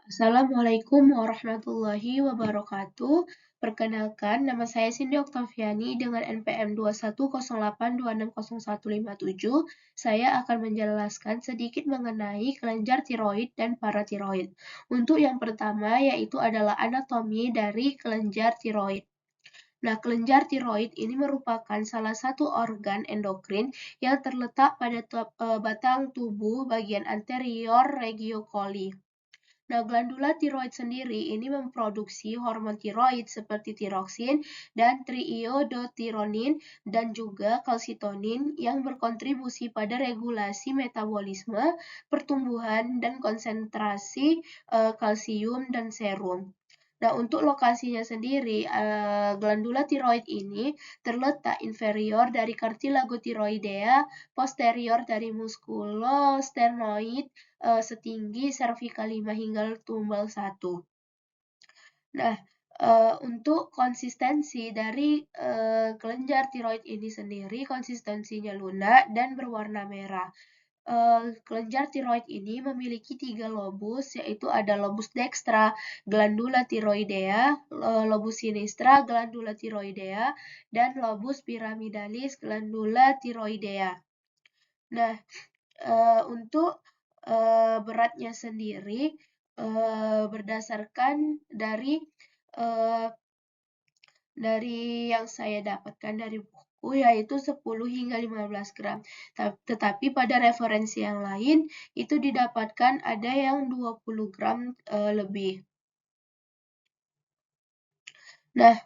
Assalamualaikum warahmatullahi wabarakatuh. Perkenalkan, nama saya Cindy Oktaviani dengan NPM 2108260157. Saya akan menjelaskan sedikit mengenai kelenjar tiroid dan paratiroid. Untuk yang pertama yaitu adalah anatomi dari kelenjar tiroid. Nah, kelenjar tiroid ini merupakan salah satu organ endokrin yang terletak pada batang tubuh bagian anterior regio coli. Nah, glandula tiroid sendiri ini memproduksi hormon tiroid seperti tiroksin dan triiodothyronin dan juga kalsitonin yang berkontribusi pada regulasi metabolisme, pertumbuhan, dan konsentrasi kalsium dan serum. Nah, untuk lokasinya sendiri, glandula tiroid ini terletak inferior dari cartilago tiroidea, posterior dari muskulosternoid, setinggi cervical 5 hingga tumbal 1. Nah, untuk konsistensi dari kelenjar tiroid ini sendiri, konsistensinya lunak dan berwarna merah. Kelenjar tiroid ini memiliki 3 lobus, yaitu ada lobus dextra, glandula tiroidea, lobus sinistra, glandula tiroidea, dan lobus piramidalis, glandula tiroidea. Nah, untuk beratnya sendiri berdasarkan dari yang saya dapatkan dari buku yaitu 10 hingga 15 gram. Tetapi pada referensi yang lain itu didapatkan ada yang 20 gram lebih. Nah,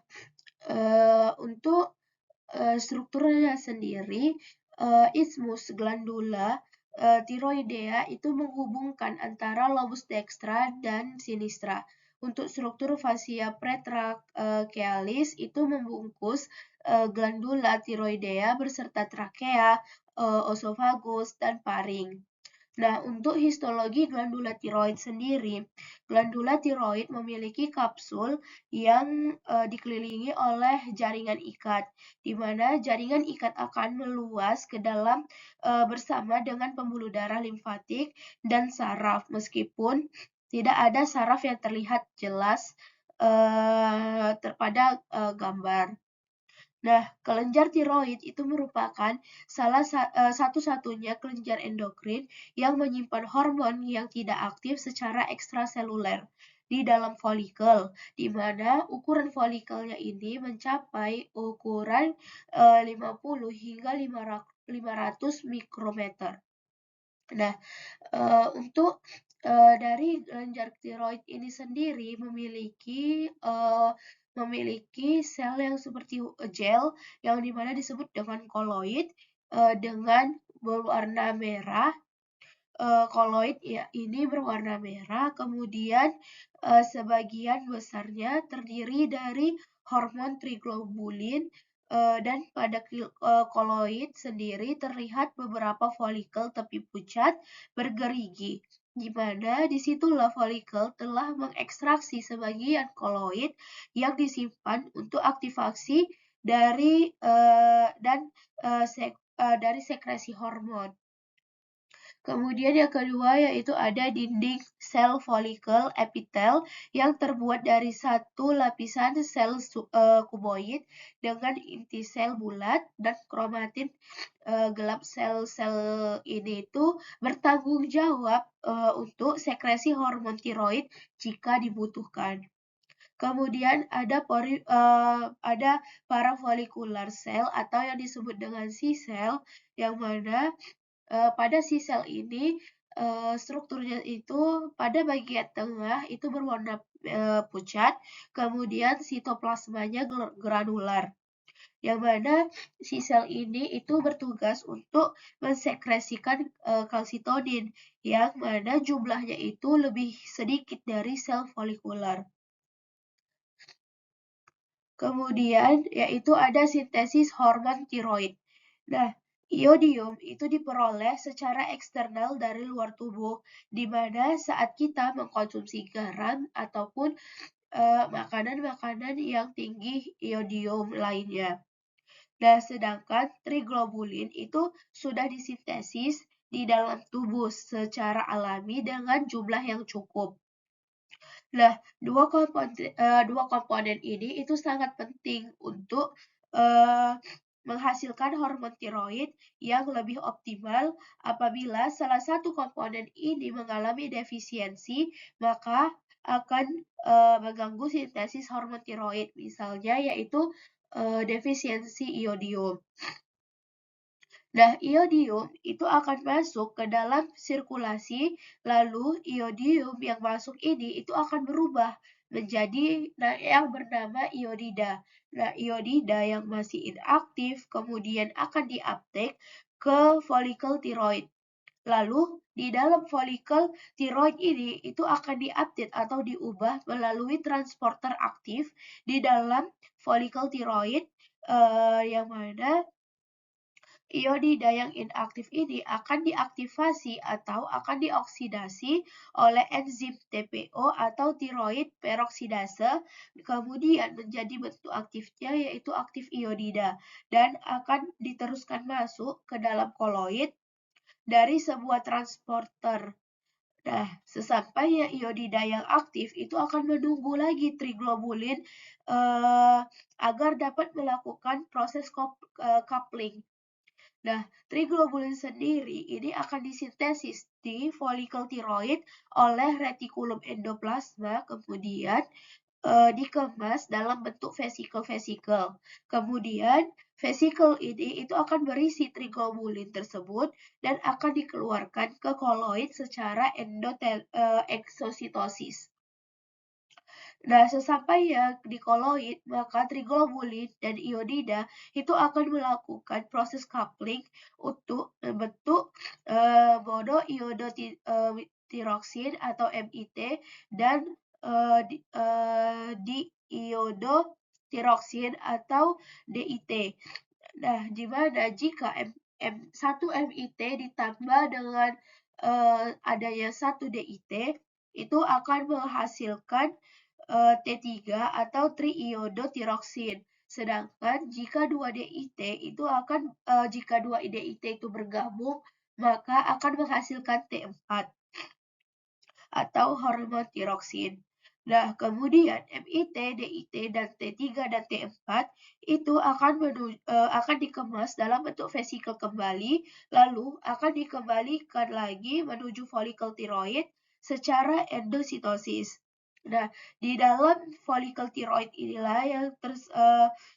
untuk strukturnya sendiri, isthmus glandula tiroidea itu menghubungkan antara lobus dextra dan sinistra. Untuk struktur fascia pretrachealis itu membungkus glandula tiroidea beserta trakea, osofagus, dan paring. Nah, untuk histologi glandula tiroid sendiri, glandula tiroid memiliki kapsul yang dikelilingi oleh jaringan ikat, di mana jaringan ikat akan meluas ke dalam bersama dengan pembuluh darah limfatik dan saraf, meskipun tidak ada saraf yang terlihat jelas pada gambar. Nah, kelenjar tiroid itu merupakan satu-satunya kelenjar endokrin yang menyimpan hormon yang tidak aktif secara ekstraseluler di dalam folikel, di mana ukuran folikelnya ini mencapai ukuran 50 hingga 500 mikrometer. Nah, untuk dari kelenjar tiroid ini sendiri memiliki sel yang seperti gel yang dimana disebut dengan koloid dengan berwarna merah. Koloid ya ini berwarna merah, kemudian sebagian besarnya terdiri dari hormon triglobulin dan pada koloid sendiri terlihat beberapa folikel tepi pucat bergerigi, di mana disitulah folikel telah mengekstraksi sebagian koloid yang disimpan untuk aktivasi dari sekresi hormon. Kemudian yang kedua yaitu ada dinding sel folikel epitel yang terbuat dari satu lapisan sel kuboid dengan inti sel bulat dan kromatin gelap. Sel-sel ini itu bertanggung jawab untuk sekresi hormon tiroid jika dibutuhkan. Kemudian ada parafolikular sel atau yang disebut dengan C-cell yang mana pada si sel ini strukturnya itu pada bagian tengah itu berwarna pucat, kemudian sitoplasmanya granular. Yang mana si sel ini itu bertugas untuk mensekresikan kalsitonin, yang mana jumlahnya itu lebih sedikit dari sel folikular. Kemudian yaitu ada sintesis hormon tiroid. Nah, iodium itu diperoleh secara eksternal dari luar tubuh, di mana saat kita mengkonsumsi garam ataupun makanan-makanan yang tinggi iodium lainnya. Nah, sedangkan triglobulin itu sudah disintesis di dalam tubuh secara alami dengan jumlah yang cukup. Nah, dua komponen ini itu sangat penting untuk menghasilkan hormon tiroid yang lebih optimal. Apabila salah satu komponen ini mengalami defisiensi, maka akan mengganggu sintesis hormon tiroid, misalnya yaitu defisiensi iodium. Nah, iodium itu akan masuk ke dalam sirkulasi, lalu iodium yang masuk ini itu akan berubah menjadi yang bernama iodida. Nah, iodida yang masih inaktif kemudian akan diuptake ke folikel tiroid. Lalu di dalam folikel tiroid ini itu akan diupdate atau diubah melalui transporter aktif di dalam folikel tiroid, yang mana iodida yang inaktif ini akan diaktifasi atau akan dioksidasi oleh enzim TPO atau tiroid peroksidase, kemudian menjadi bentuk aktifnya yaitu aktif iodida, dan akan diteruskan masuk ke dalam koloid dari sebuah transporter. Nah, sesampainya iodida yang aktif itu akan menunggu lagi triglobulin agar dapat melakukan proses coupling. Nah, triglobulin sendiri ini akan disintesis di folikel tiroid oleh retikulum endoplasma, kemudian dikemas dalam bentuk vesikel-vesikel. Kemudian vesikel ini itu akan berisi triglobulin tersebut dan akan dikeluarkan ke koloid secara eksositosis. Nah, sesampainya di koloid, maka triglobulin dan iodida itu akan melakukan proses coupling untuk membentuk monoiodotiroksin atau MIT dan diiodotiroksin atau DIT. Nah, di mana jika 1 MIT ditambah dengan adanya 1 DIT, itu akan menghasilkan T3 atau triiodotiroksin. Sedangkan jika 2 DIT itu akan jika 2 DIT itu bergabung, maka akan menghasilkan T4 atau hormon tiroksin. Nah, kemudian MIT, DIT, dan T3 dan T4 itu akan dikemas dalam bentuk vesikel kembali, lalu akan dikembalikan lagi menuju folikel tiroid secara endositosis. Nah, di dalam folikel tiroid inilah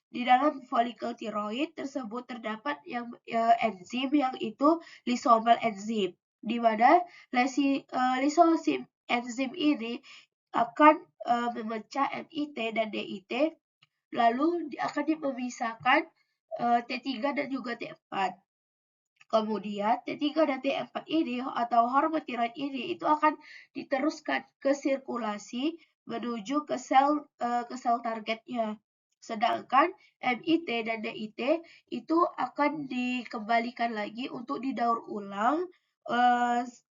di dalam folikel tiroid tersebut terdapat yang enzim yang itu lysomal enzim, di mana lisosim enzim ini akan memecah MIT dan DIT, lalu akan memisahkan T3 dan juga T4. Kemudian T3 dan T4 ini atau hormon tiroid ini itu akan diteruskan ke sirkulasi menuju ke sel targetnya. Sedangkan MIT dan DIT itu akan dikembalikan lagi untuk didaur ulang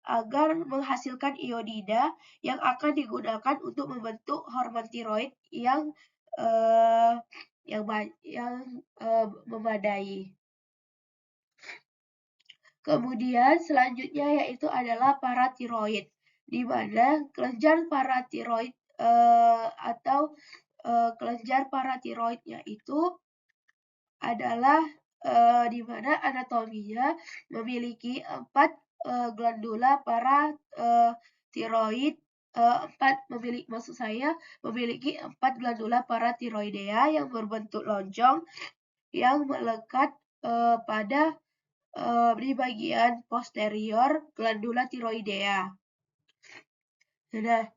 agar menghasilkan iodida yang akan digunakan untuk membentuk hormon tiroid yang memadai. Kemudian selanjutnya yaitu adalah paratiroid, di mana kelenjar paratiroid atau kelenjar paratiroidnya itu adalah di mana anatominya memiliki 4 glandula paratiroid, memiliki 4 glandula paratiroidea yang berbentuk lonjong yang melekat pada di bagian posterior glandula tiroidea. Nah,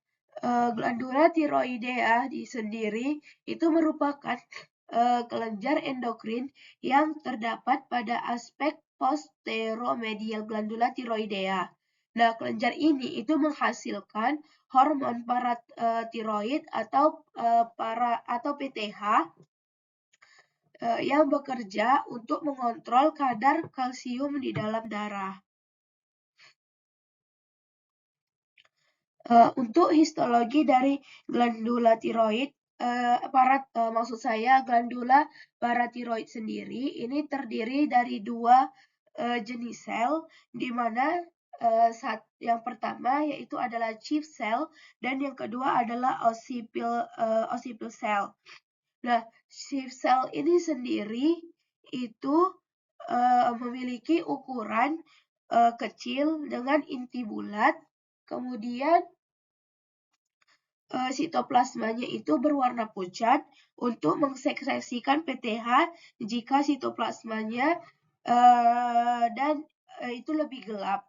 glandula tiroidea sendiri itu merupakan kelenjar endokrin yang terdapat pada aspek posteromedial glandula tiroidea. Nah, kelenjar ini itu menghasilkan hormon paratiroid atau PTH yang bekerja untuk mengontrol kadar kalsium di dalam darah. Untuk histologi dari glandula tiroid, glandula paratiroid sendiri ini terdiri dari 2 jenis sel, di mana Yang pertama yaitu adalah chief cell dan yang kedua adalah occiput cell. Nah, chief cell ini sendiri itu memiliki ukuran kecil dengan inti bulat, kemudian sitoplasmanya itu berwarna pucat untuk mensekresikan PTH jika sitoplasmanya itu lebih gelap.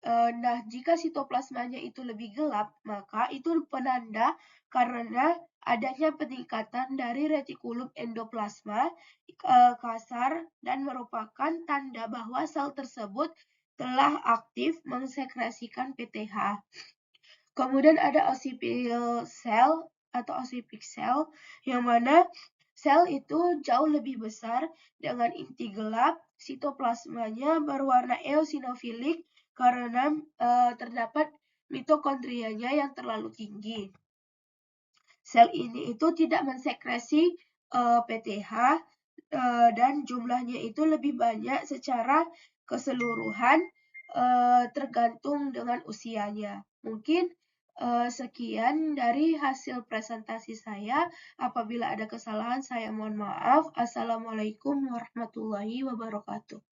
Nah, jika sitoplasmanya itu lebih gelap, maka itu penanda karena adanya peningkatan dari retikulum endoplasma kasar dan merupakan tanda bahwa sel tersebut telah aktif mensekresikan PTH. Kemudian ada ossipil cell atau ossific cell, yang mana sel itu jauh lebih besar dengan inti gelap, sitoplasmanya berwarna eosinofilik karena terdapat mitokondrianya yang terlalu tinggi. Sel ini itu tidak mensekresi PTH dan jumlahnya itu lebih banyak secara keseluruhan tergantung dengan usianya. Mungkin sekian dari hasil presentasi saya. Apabila ada kesalahan, saya mohon maaf. Assalamualaikum warahmatullahi wabarakatuh.